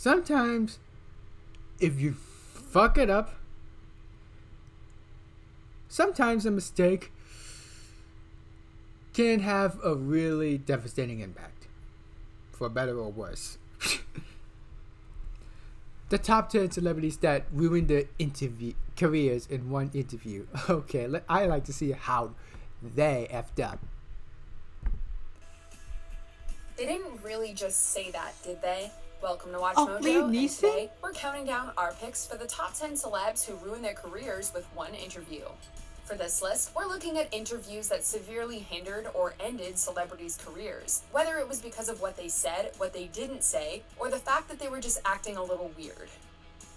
sometimes if you fuck it up, sometimes a mistake can have a really devastating impact, for better or worse. The top 10 celebrities that ruined their careers in one interview. Okay, I like to see how they effed up. They didn't really just say that, did they? Welcome to WatchMojo, and today we're counting down our picks for the top 10 celebs who ruined their careers with one interview. For this list, we're looking at interviews that severely hindered or ended celebrities' careers, whether it was because of what they said, what they didn't say, or the fact that they were just acting a little weird.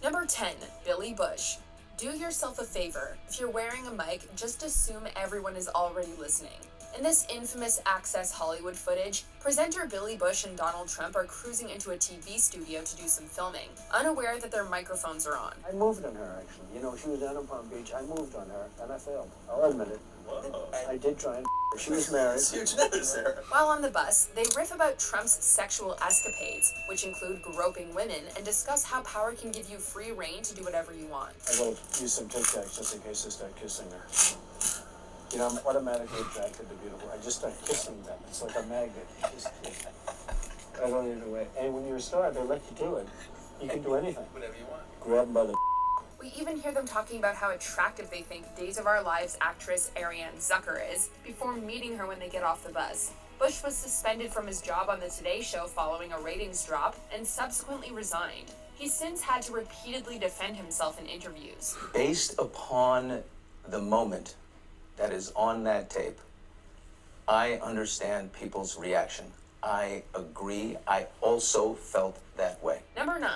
Number 10, Billy Bush. Do yourself a favor. If you're wearing a mic, just assume everyone is already listening. In this infamous Access Hollywood footage, presenter Billy Bush and Donald Trump are cruising into a TV studio to do some filming, unaware that their microphones are on. I moved on her, actually. You know, she was down in Palm Beach. I moved on her, and I failed. I'll admit it. Whoa. I did try and she was married. Huge news there. While on the bus, they riff about Trump's sexual escapades, which include groping women, and discuss how power can give you free reign to do whatever you want. I will use some Tic Tacs just in case I start kissing her. You know, I'm automatically attracted to beautiful. I just start kissing them. It's like a magnet. You just kiss. I don't even wait. And when you're a star, they let you do it. You can do anything. Whatever you want. Grab them by the. We even hear them talking about how attractive they think Days of Our Lives actress Ariane Zucker is before meeting her when they get off the bus. Bush was suspended from his job on the Today Show following a ratings drop and subsequently resigned. He's since had to repeatedly defend himself in interviews. Based upon the moment that is on that tape, I understand people's reaction. I agree. I also felt that way. Number 9,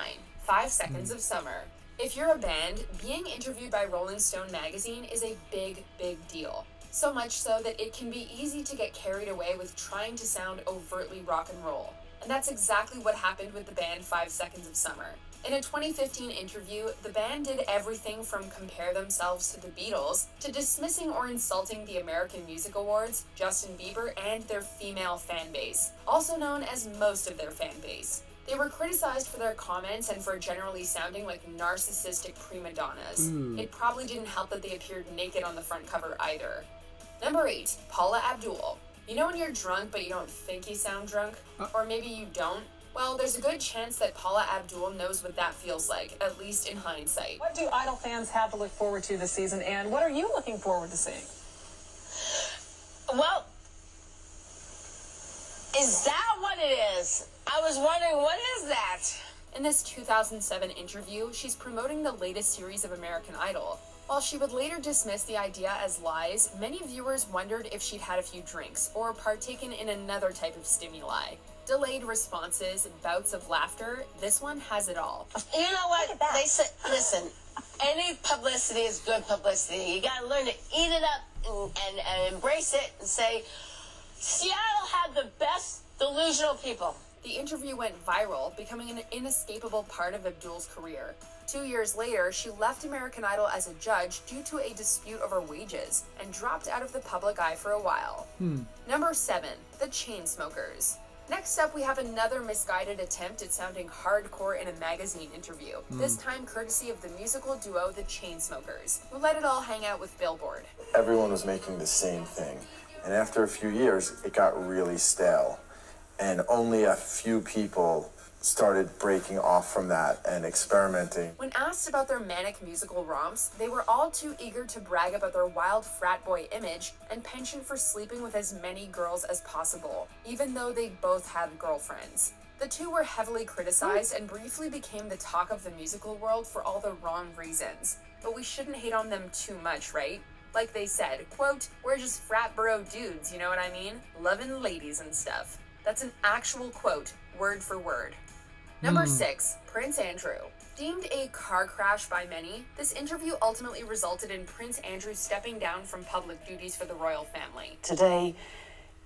5 Seconds of Summer. If you're a band, being interviewed by Rolling Stone magazine is a big, big deal. So much so that it can be easy to get carried away with trying to sound overtly rock and roll. And that's exactly what happened with the band 5 Seconds of Summer. In a 2015 interview, the band did everything from compare themselves to the Beatles to dismissing or insulting the American Music Awards, Justin Bieber, and their female fan base, also known as most of their fan base. They were criticized for their comments and for generally sounding like narcissistic prima donnas. It probably didn't help that they appeared naked on the front cover either. Number 8, Paula Abdul. You know when you're drunk but you don't think you sound drunk? Or maybe you don't? Well, there's a good chance that Paula Abdul knows what that feels like, at least in hindsight. What do Idol fans have to look forward to this season, and what are you looking forward to seeing? Well, is that what it is? I was wondering, what is that? In this 2007 interview, she's promoting the latest series of American Idol. While she would later dismiss the idea as lies, many viewers wondered if she'd had a few drinks or partaken in another type of stimuli. Delayed responses, bouts of laughter, this one has it all. You know what? They say, listen, any publicity is good publicity. You gotta learn to eat it up and embrace it and say, Seattle had the best delusional people. The interview went viral, becoming an inescapable part of Abdul's career. 2 years later, she left American Idol as a judge due to a dispute over wages and dropped out of the public eye for a while. Number 7, the Chainsmokers. Next up, we have another misguided attempt at sounding hardcore in a magazine interview, this time courtesy of the musical duo The Chainsmokers, who let it all hang out with Billboard. Everyone was making the same thing, and after a few years, it got really stale, and only a few people started breaking off from that and experimenting. When asked about their manic musical romps, they were all too eager to brag about their wild frat boy image and penchant for sleeping with as many girls as possible, even though they both had girlfriends. The two were heavily criticized and briefly became the talk of the musical world for all the wrong reasons. But we shouldn't hate on them too much, right? Like they said, quote, "We're just frat bro dudes, you know what I mean? Loving ladies and stuff." That's an actual quote, word for word. Number 6, Prince Andrew. Deemed a car crash by many, this interview ultimately resulted in Prince Andrew stepping down from public duties for the royal family. Today,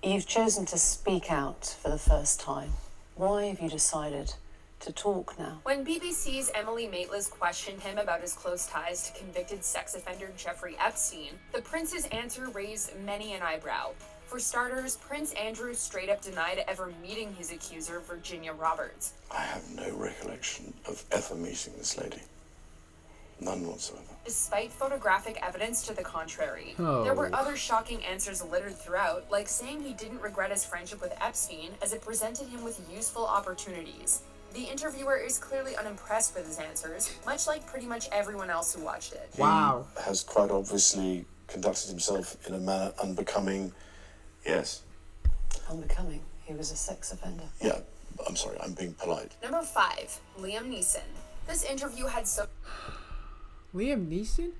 you've chosen to speak out for the first time. Why have you decided to talk now? When BBC's Emily Maitlis questioned him about his close ties to convicted sex offender Jeffrey Epstein, the prince's answer raised many an eyebrow. For starters, Prince Andrew straight up denied ever meeting his accuser, Virginia Roberts. I have no recollection of ever meeting this lady. None whatsoever. Despite photographic evidence to the contrary. Oh. There were other shocking answers littered throughout, like saying he didn't regret his friendship with Epstein as it presented him with useful opportunities. The interviewer is clearly unimpressed with his answers, much like pretty much everyone else who watched it. Wow. He has quite obviously conducted himself in a manner unbecoming. Yes. Unbecoming. He was a sex offender. Yeah, I'm sorry, I'm being polite. Number 5, Liam Neeson. This interview had Liam Neeson?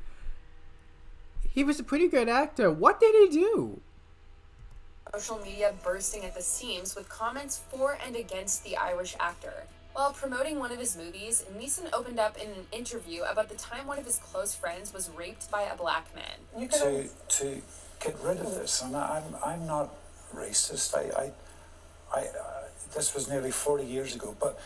He was a pretty good actor. What did he do? social media bursting at the seams with comments for and against the Irish actor. While promoting one of his movies, Neeson opened up in an interview about the time one of his close friends was raped by a black man. To get rid of this, and I'm not racist. This was nearly 40 years ago, but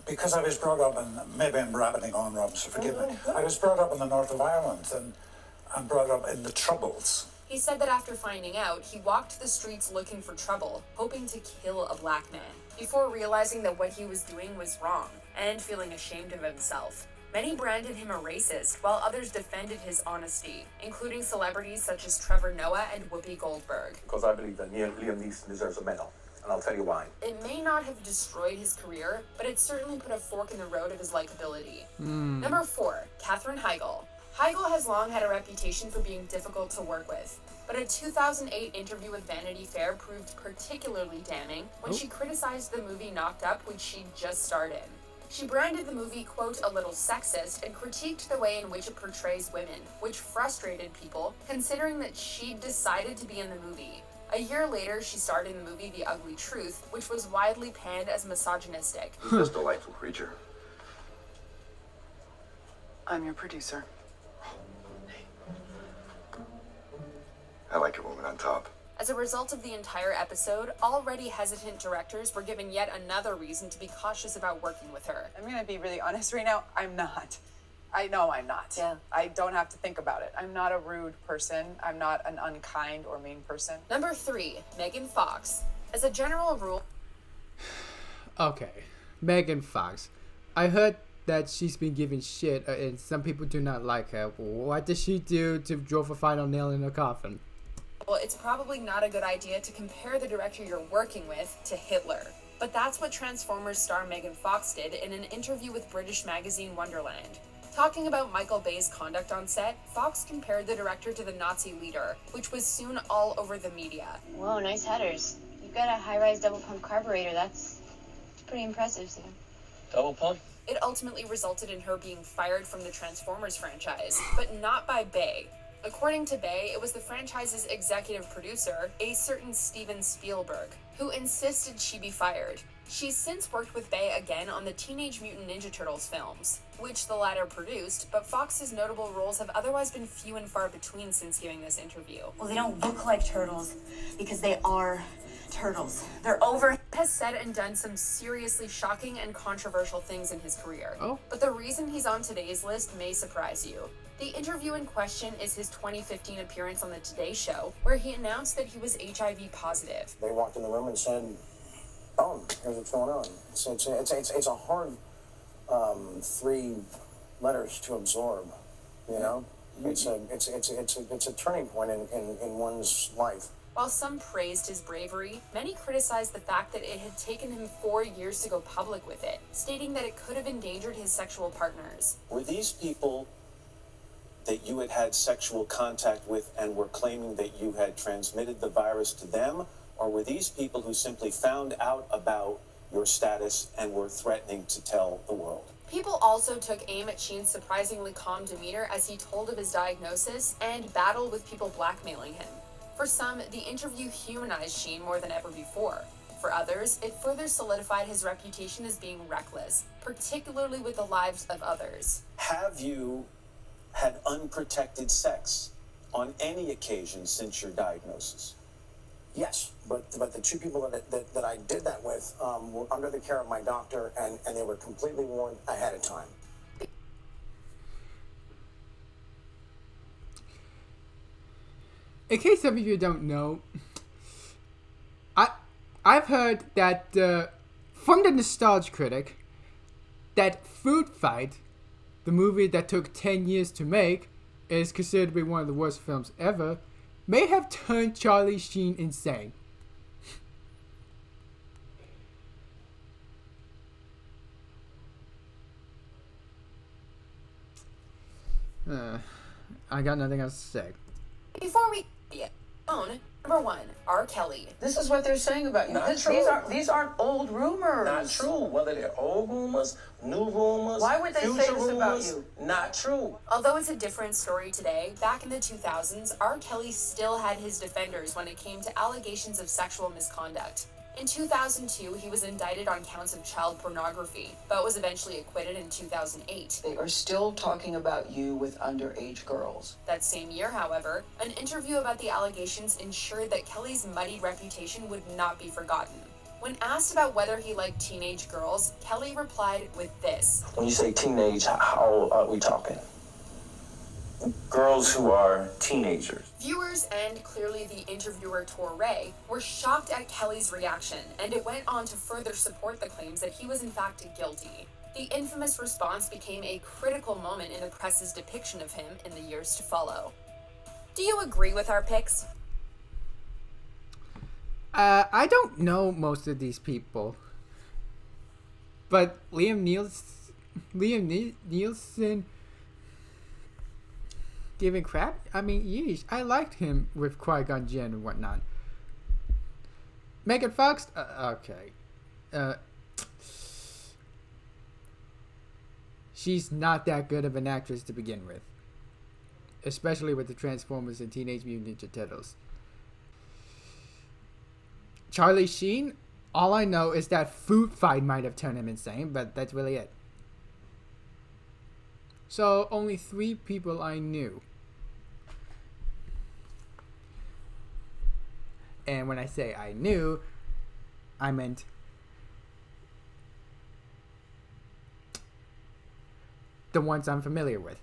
because I was brought up in, maybe I'm rabbiting on, Rob, so forgive me. I was brought up in the north of Ireland and brought up in the Troubles. He said that after finding out, he walked the streets looking for trouble, hoping to kill a black man, before realizing that what he was doing was wrong, and feeling ashamed of himself. Many branded him a racist, while others defended his honesty, including celebrities such as Trevor Noah and Whoopi Goldberg. Because I believe that Liam Neeson deserves a medal, and I'll tell you why. It may not have destroyed his career, but it certainly put a fork in the road of his likability. Number 4, Katherine Heigl. Heigl has long had a reputation for being difficult to work with, but a 2008 interview with Vanity Fair proved particularly damning when she criticized the movie Knocked Up, which she'd just starred in. She branded the movie, quote, a little sexist, and critiqued the way in which it portrays women, which frustrated people, considering that she'd decided to be in the movie. A year later, she starred in the movie The Ugly Truth, which was widely panned as misogynistic. This delightful creature. I'm your producer. I like a woman on top. As a result of the entire episode, already hesitant directors were given yet another reason to be cautious about working with her. I'm gonna be really honest right now. I'm not. I know I'm not. Yeah. I don't have to think about it. I'm not a rude person. I'm not an unkind or mean person. Number 3, Megan Fox. As a general rule... Okay, Megan Fox. I heard that she's been given shit and some people do not like her. What did she do to drove a final nail in her coffin? Well, it's probably not a good idea to compare the director you're working with to Hitler. But that's what Transformers star Megan Fox did in an interview with British magazine Wonderland. Talking about Michael Bay's conduct on set, Fox compared the director to the Nazi leader, which was soon all over the media. Whoa, nice headers. You've got a high-rise double-pump carburetor. That's pretty impressive, Sam. Double pump? It ultimately resulted in her being fired from the Transformers franchise, but not by Bay. According to Bay, it was the franchise's executive producer, a certain Steven Spielberg, who insisted she be fired. She's since worked with Bay again on the Teenage Mutant Ninja Turtles films, which the latter produced, but Fox's notable roles have otherwise been few and far between since giving this interview. Well, they don't look like turtles because they are turtles. They're over. Has said and done some seriously shocking and controversial things in his career. But the reason he's on today's list may surprise you. The interview in question is his 2015 appearance on the Today Show, where he announced that he was HIV positive. They walked in the room and said, "Oh, here's what's going on." It's a hard 3 letters to absorb. You know, it's a turning point in one's life. While some praised his bravery, many criticized the fact that it had taken him 4 years to go public with it, stating that it could have endangered his sexual partners. Were these people that you had sexual contact with and were claiming that you had transmitted the virus to them, or were these people who simply found out about your status and were threatening to tell the world? People also took aim at Sheen's surprisingly calm demeanor as he told of his diagnosis and battle with people blackmailing him. For some, the interview humanized Sheen more than ever before. For others, it further solidified his reputation as being reckless, particularly with the lives of others. Have you had unprotected sex on any occasion since your diagnosis? Yes, but the 2 people that I did that with were under the care of my doctor, and they were completely warned ahead of time. In case some of you don't know, I've heard that from the nostalgia critic that Food Fight, the movie that took 10 years to make, is considered to be one of the worst films ever, may have turned Charlie Sheen insane. I got nothing else to say. Before we get on, number 1, R. Kelly. This is what they're saying about you. Not true. These aren't old rumors. Not true. Whether they're old rumors, new rumors, Why would they say future this about rumors, you? not true. Although it's a different story today, back in the 2000s, R. Kelly still had his defenders when it came to allegations of sexual misconduct. In 2002, he was indicted on counts of child pornography, but was eventually acquitted in 2008. They are still talking about you with underage girls. That same year, however, an interview about the allegations ensured that Kelly's muddy reputation would not be forgotten. When asked about whether he liked teenage girls, Kelly replied with this. When you say teenage, how old are we talking? Girls who are teenagers. Viewers and clearly the interviewer Torre were shocked at Kelly's reaction, and it went on to further support the claims that he was in fact guilty. The infamous response became a critical moment in the press's depiction of him in the years to follow. Do you agree with our picks? I don't know most of these people, but Liam Neeson giving crap? I mean, yeesh. I liked him with Qui-Gon Jinn and whatnot. Megan Fox? Okay. She's not that good of an actress to begin with. Especially with the Transformers and Teenage Mutant Ninja Turtles. Charlie Sheen? All I know is that Food Fight might have turned him insane, but that's really it. So, only 3 people I knew. And when I say I knew, I meant the ones I'm familiar with.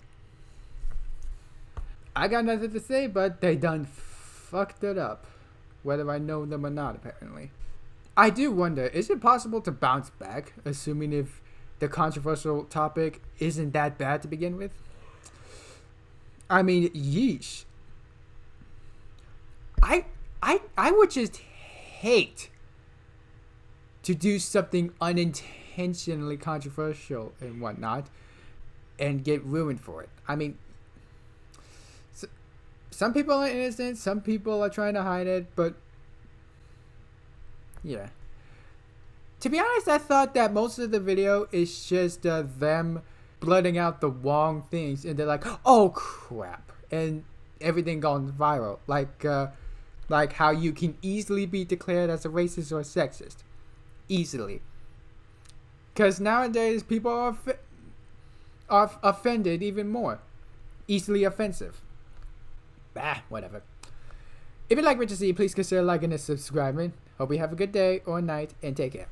I got nothing to say, but they done fucked it up. Whether I know them or not, apparently. I do wonder, is it possible to bounce back, assuming if the controversial topic isn't that bad to begin with? I mean, yeesh. I would just hate to do something unintentionally controversial and whatnot and get ruined for it. I mean, some people are innocent, some people are trying to hide it, but yeah. To be honest, I thought that most of the video is just them blurting out the wrong things, and they're like, "Oh crap," and everything going viral, like how you can easily be declared as a racist or sexist, easily. Because nowadays people are offended even more, easily offensive. Bah, whatever. If you like what you see, please consider liking and subscribing. Hope you have a good day or night, and take care.